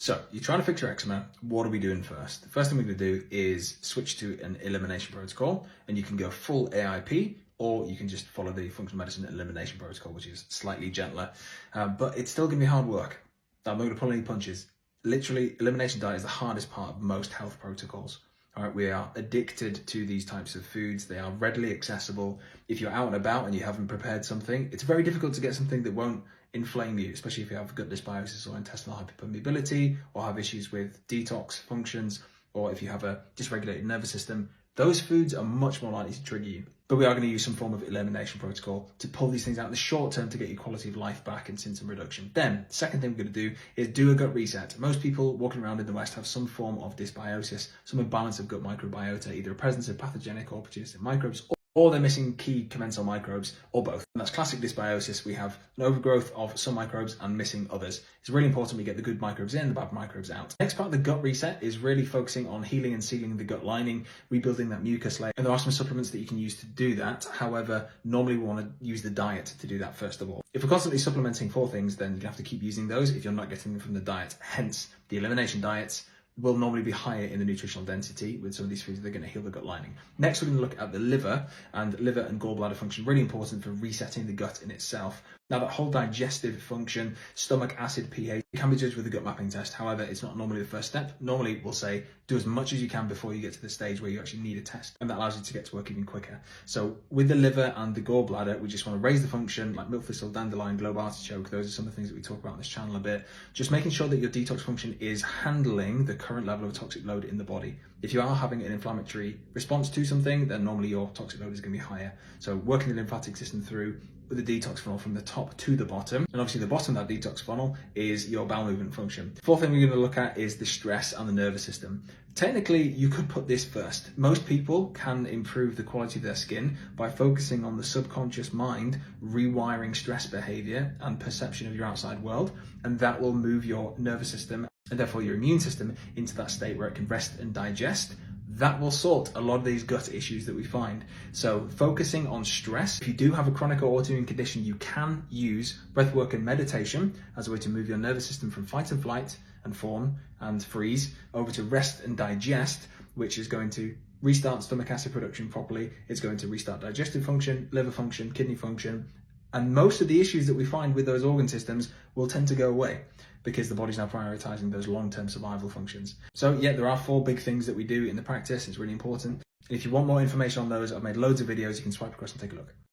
So you're trying to fix your eczema. What are we doing first? The first thing we're going to do is switch to an elimination protocol, and you can go full AIP, or you can just follow the functional medicine elimination protocol, which is slightly gentler, but it's still going to be hard work. I'm not going to pull any punches. Literally, elimination diet is the hardest part of most health protocols. All right, we are addicted to these types of foods. They are readily accessible. If you're out and about and you haven't prepared something, it's very difficult to get something that won't inflame you, especially if you have gut dysbiosis or intestinal hyperpermeability, or have issues with detox functions, or if you have a dysregulated nervous system. Those foods are much more likely to trigger you. But we are going to use some form of elimination protocol to pull these things out in the short term to get your quality of life back and symptom reduction. Then, second thing we're going to do is do a gut reset. Most people walking around in the West have some form of dysbiosis, some imbalance of gut microbiota, either a presence of pathogenic or opportunistic microbes, or they're missing key commensal microbes, or both. And that's classic dysbiosis. We have an overgrowth of some microbes and missing others. It's really important we get the good microbes in, the bad microbes out. Next part of the gut reset is really focusing on healing and sealing the gut lining, rebuilding that mucus layer. And there are some supplements that you can use to do that. However, normally we want to use the diet to do that first of all. If we're constantly supplementing for things, then you have to keep using those if you're not getting them from the diet. Hence, the elimination diets will normally be higher in the nutritional density with some of these foods. They're going to heal the gut lining. Next, we're going to look at the liver and gallbladder function, really important for resetting the gut in itself. Now, that whole digestive function, stomach acid pH, can be judged with a gut mapping test. However, it's not normally the first step. Normally, we'll say do as much as you can before you get to the stage where you actually need a test, and that allows you to get to work even quicker. So with the liver and the gallbladder, we just want to raise the function, like milk thistle, dandelion, globe artichoke. Those are some of the things that we talk about on this channel a bit. Just making sure that your detox function is handling the current level of toxic load in the body. If you are having an inflammatory response to something, then normally your toxic load is going to be higher. So working the lymphatic system through with the detox funnel from the top to the bottom. And obviously the bottom of that detox funnel is your bowel movement function. Fourth thing we're going to look at is the stress and the nervous system. Technically, you could put this first. Most people can improve the quality of their skin by focusing on the subconscious mind, rewiring stress behavior and perception of your outside world. And that will move your nervous system and therefore your immune system into that state where it can rest and digest. That will sort a lot of these gut issues that we find. So focusing on stress, if you do have a chronic or autoimmune condition, you can use breathwork and meditation as a way to move your nervous system from fight and flight and fawn and freeze over to rest and digest, which is going to restart stomach acid production properly. It's going to restart digestive function, liver function, kidney function. And most of the issues that we find with those organ systems will tend to go away because the body's now prioritizing those long-term survival functions. So yeah, there are 4 big things that we do in the practice. It's really important. And if you want more information on those, I've made loads of videos. You can swipe across and take a look.